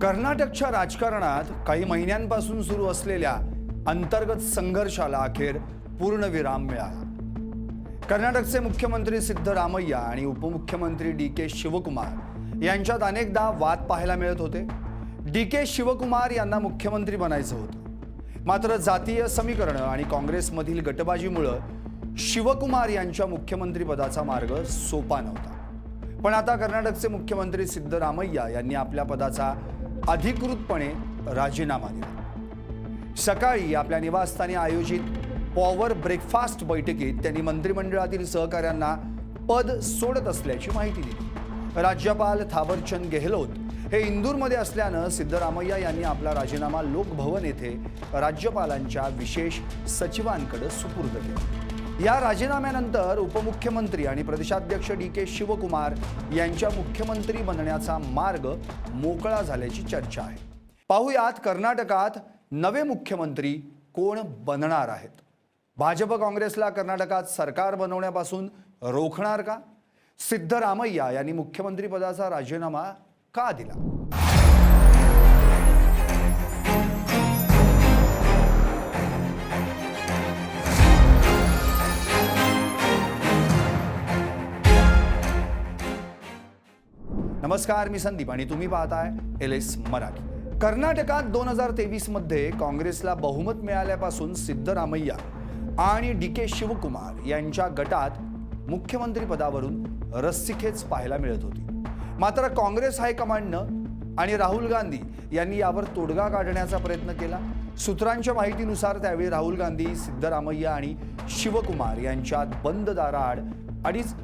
कर्नाटकच्या राजकारणात काही महिन्यांपासून सुरू असलेल्या अंतर्गत संघर्षाला अखेर पूर्णविराम मिळाला। कर्नाटकचे मुख्यमंत्री सिद्धरामय्या आणि उपमुख्यमंत्री डी.के. शिवकुमार यांच्यात अनेकदा वाद पाहायला मिळत होते। डी.के. शिवकुमार यांना मुख्यमंत्री बनायचं होतं, मात्र जातीय समीकरण आणि काँग्रेसमधील गटबाजीमुळे शिवकुमार यांच्या मुख्यमंत्री पदाचा मार्ग सोपा नव्हता। पण आता कर्नाटकचे मुख्यमंत्री सिद्धरामय्या यांनी आपल्या पदाचा अधिकृतपणे राजीनामा दिला। सकाळी आपल्या निवासस्थानी आयोजित पॉवर ब्रेकफास्ट बैठकीत त्यांनी मंत्रिमंडळातील सहकाऱ्यांना पद सोडत असल्याची माहिती दिली। राज्यपाल थावरचंद गेहलोत हे इंदूरमध्ये असल्यानं सिद्धरामय्या यांनी आपला राजीनामा लोकभवन येथे राज्यपालांच्या विशेष सचिवांकडे सुपूर्द केला। या राजीनाम्यानंतर उपमुख्यमंत्री आणि प्रदेशाध्यक्ष डी.के. शिवकुमार यांच्या मुख्यमंत्री बनण्याचा मार्ग मोकळा झाल्याची चर्चा आहे। पाहुयात कर्नाटकात नवे मुख्यमंत्री कोण बनणार आहेत। भाजप काँग्रेसला कर्नाटकात सरकार बनवण्यापासून रोखणार का? सिद्धरामय्या यांनी मुख्यमंत्री पदाचा राजीनामा का दिला? नमस्कार, मी संदीप आणि तुम्ही पाहताय LS मराठी। कर्नाटकात 2023 मध्ये काँग्रेसला बहुमत मिळाल्यापासून सिद्धरामय्या आणि डी.के. शिवकुमार यांच्या गटात मुख्यमंत्री पदावरून रस्सीखेच पाहायला मिळत होती। मात्र काँग्रेस हायकमांडनं आणि राहुल गांधी यांनी यावर तोडगा काढण्याचा प्रयत्न केला। सूत्रांच्या माहितीनुसार त्यावेळी राहुल गांधी सिद्धरामय्या आणि शिवकुमार यांच्यात बंद दाराआड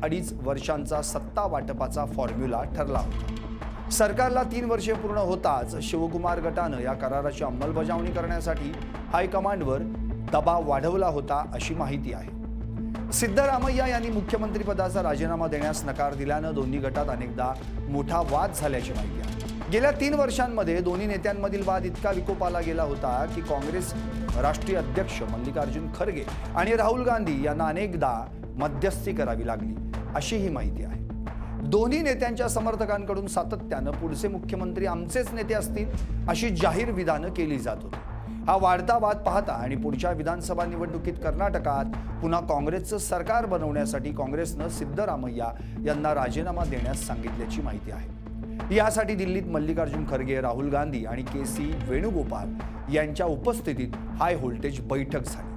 अडीच वर्षांचा सत्ता वाटपाचा फॉर्म्युला ठरला होता। सरकारला 3 वर्षे पूर्ण होताच शिवकुमार गटानं या कराराची अंमलबजावणी करण्यासाठी हायकमांडवर दबाव वाढवला होता अशी माहिती आहे। सिद्धरामय्या यांनी मुख्यमंत्री पदाचा राजीनामा देण्यास नकार दिल्यानं दोन्ही गटात अनेकदा मोठा वाद झाल्याची माहिती आहे। गेल्या 3 वर्षांमध्ये दोन्ही नेत्यांमधील वाद इतका विकोपाला गेला होता की काँग्रेस राष्ट्रीय अध्यक्ष मल्लिकार्जुन खरगे आणि राहुल गांधी यांना अनेकदा मध्यस्थी करावी लागली अशी ही माहिती आहे। दोन्ही नेत्यांच्या समर्थकांकडून सातत्यानं पुढचे मुख्यमंत्री आमचेच नेते असतील अशी जाहीर विधानं केली जात होती। हा वाढता वाद पाहता आणि पुढच्या विधानसभा निवडणुकीत कर्नाटकात पुन्हा काँग्रेसचं सरकार बनवण्यासाठी काँग्रेसनं सिद्धरामय्या यांना राजीनामा देण्यास सांगितल्याची माहिती आहे। यासाठी दिल्लीत मल्लिकार्जुन खरगे, राहुल गांधी आणि के.सी. वेणुगोपाल यांच्या उपस्थितीत हाय व्होल्टेज बैठक झाली।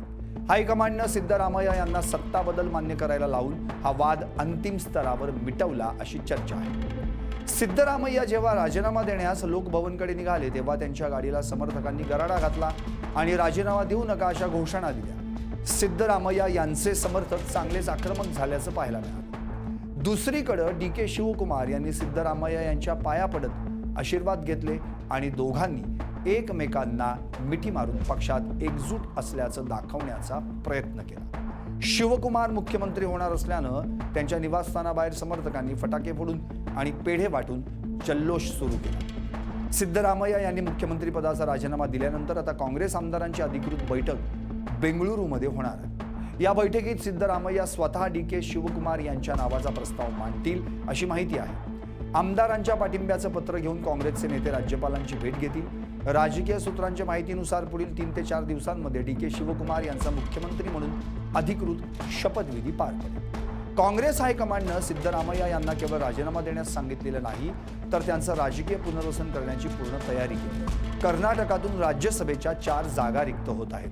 हायकमांडनं सिद्धरामय्या यांना सत्ता बदल मान्य करायला लावून हा वाद अंतिम स्तरावर मिटवला अशी चर्चा आहे। सिद्धरामय्या जेव्हा राजीनामा देण्यास लोकभवनकडे निघाले तेव्हा त्यांच्या गाडीला समर्थकांनी गराडा घातला आणि राजीनामा देऊ नका अशा घोषणा दिल्या। सिद्धरामय्या यांचे समर्थक चांगलेच आक्रमक झाल्याचं पाहायला मिळालं। दुसरीकडे डी.के. शिवकुमार यांनी सिद्धरामय्या यांच्या पाया पडत आशीर्वाद घेतले आणि दोघांनी एकमेकांना मिठी मारून पक्षात एकजूट असल्याचं दाखवण्याचा प्रयत्न केला। शिवकुमार मुख्यमंत्री होणार असल्यानं त्यांच्या निवासस्थानाबाहेर समर्थकांनी फटाके फोडून आणि पेढे वाटून जल्लोष सुरू केला। सिद्धरामय्या यांनी मुख्यमंत्री पदाचा राजीनामा दिल्यानंतर आता काँग्रेस आमदारांची अधिकृत बैठक बेंगळुरूमध्ये होणार आहे। या बैठकीत सिद्धरामय्या स्वतः डी.के. शिवकुमार यांच्या नावाचा प्रस्ताव मांडतील अशी माहिती आहे। आमदारांच्या पाठिंब्याचं पत्र घेऊन काँग्रेसचे नेते राज्यपालांची भेट घेतील। राजकीय सूत्रांच्या माहितीनुसार पुढील 3 ते 4 दिवसांमध्ये डी.के. शिवकुमार यांचा मुख्यमंत्री म्हणून अधिकृत शपथविधी पार पडेल। काँग्रेस हायकमांडनं सिद्धरामय्या यांना केवळ राजीनामा देण्यास सांगितलेलं नाही तर त्यांचं राजकीय पुनर्वसन करण्याची पूर्ण तयारी केली। कर्नाटकातून राज्यसभेच्या 4 जागा रिक्त होत आहेत,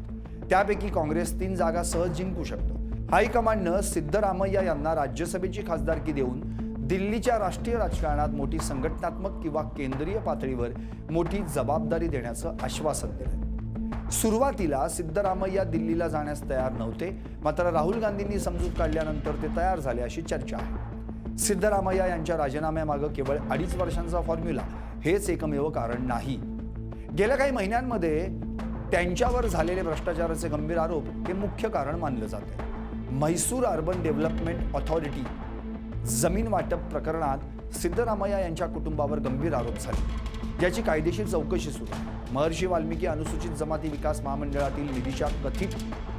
त्यापैकी काँग्रेस 3 जागा सहज जिंकू शकतो। हायकमांडनं सिद्धरामय्या यांना राज्यसभेची खासदारकी देऊन दिल्लीच्या राष्ट्रीय राजकारणात मोठी संघटनात्मक किंवा केंद्रीय पातळीवर मोठी जबाबदारी देण्याचं आश्वासन दिलं। सुरुवातीला सिद्धरामय्या दिल्लीला जाण्यास तयार नव्हते, मात्र राहुल गांधींनी समजूत काढल्यानंतर ते तयार झाले अशी चर्चा आहे। सिद्धरामय्या यांच्या राजीनाम्यामागे केवळ 2.5 वर्षांचा फॉर्म्युला हेच एकमेव कारण नाही। गेल्या काही महिन्यांमध्ये त्यांच्यावर झालेले भ्रष्टाचाराचे गंभीर आरोप हे मुख्य कारण मानलं जाते। म्हैसूर अर्बन डेव्हलपमेंट ऑथॉरिटी जमीन वाटप प्रकरणात सिद्धरामय्या यांच्या कुटुंबावर गंभीर आरोप झाले, ज्याची कायदेशीर चौकशी सुरू आहे। महर्षी वाल्मिकी अनुसूचित जमाती विकास महामंडळातील निधीच्या कथित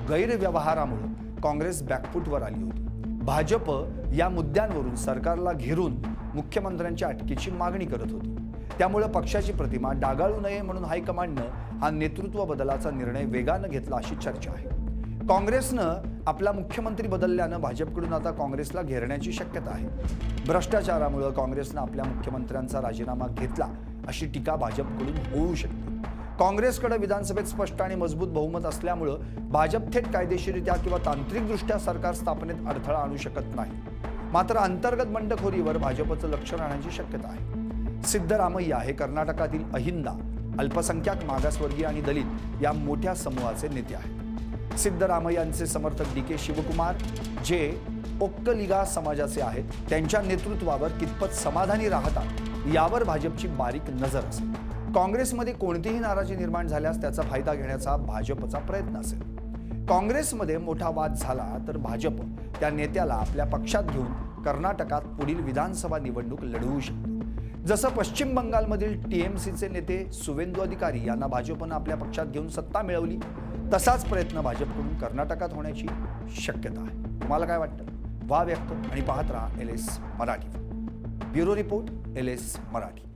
गैरव्यवहारामुळे काँग्रेस बॅकफूटवर आली होती। भाजप या मुद्द्यांवरून सरकारला घेरून मुख्यमंत्र्यांच्या अटकेची मागणी करत होती। त्यामुळे पक्षाची प्रतिमा डागाळू नये म्हणून हायकमांडनं हा नेतृत्व बदलाचा निर्णय वेगानं घेतला अशी चर्चा आहे. काँग्रेसनं आपला मुख्यमंत्री बदलल्यानं भाजपकडून आता काँग्रेसला घेरण्याची शक्यता आहे. भ्रष्टाचारामुळे काँग्रेसनं आपल्या मुख्यमंत्र्यांचा राजीनामा घेतला अशी टीका भाजपकडून होऊ शकते. काँग्रेसकडे विधानसभेत स्पष्ट आणि मजबूत बहुमत असल्यामुळं भाजप थेट कायदेशीररित्या किंवा तांत्रिकदृष्ट्या सरकार स्थापनेत अडथळा आणू शकत नाही. मात्र अंतर्गत बंडखोरीवर भाजपचं लक्ष राहण्याची शक्यता आहे. सिद्धरामय्या हे कर्नाटकातील अहिंदा, अल्पसंख्याक, मागासवर्गीय आणि दलित या मोठ्या समूहाचे नेते आहेत. सिद्धरामय्यांचे समर्थक डी के शिवकुमार, जे ओक्कलिगा समाजाचे आहेत, त्यांच्या नेतृत्वावर कितपत समाधानी राहतात यावर भाजपची बारीक नजर असेल. काँग्रेसमध्ये कोणतीही नाराजी निर्माण झाल्यास त्याचा फायदा घेण्याचा भाजपचा प्रयत्न असेल. काँग्रेसमध्ये मोठा वाद झाला तर भाजप त्या नेत्याला आपल्या पक्षात घेऊन कर्नाटकात पुढील विधानसभा निवडणूक लढवू शकते. जसं पश्चिम बंगालमधील टीएमसीचे नेते सुवेंदू अधिकारी यांना भाजपनं आपल्या पक्षात घेऊन सत्ता मिळवली, तसाच प्रयत्न भाजपकडून कर्नाटकात होण्याची शक्यता आहे. तुम्हाला काय वाटतं? व्हा व्यक्त आणि पाहत राहा LS Marathi. Bureau report, LS Marathi.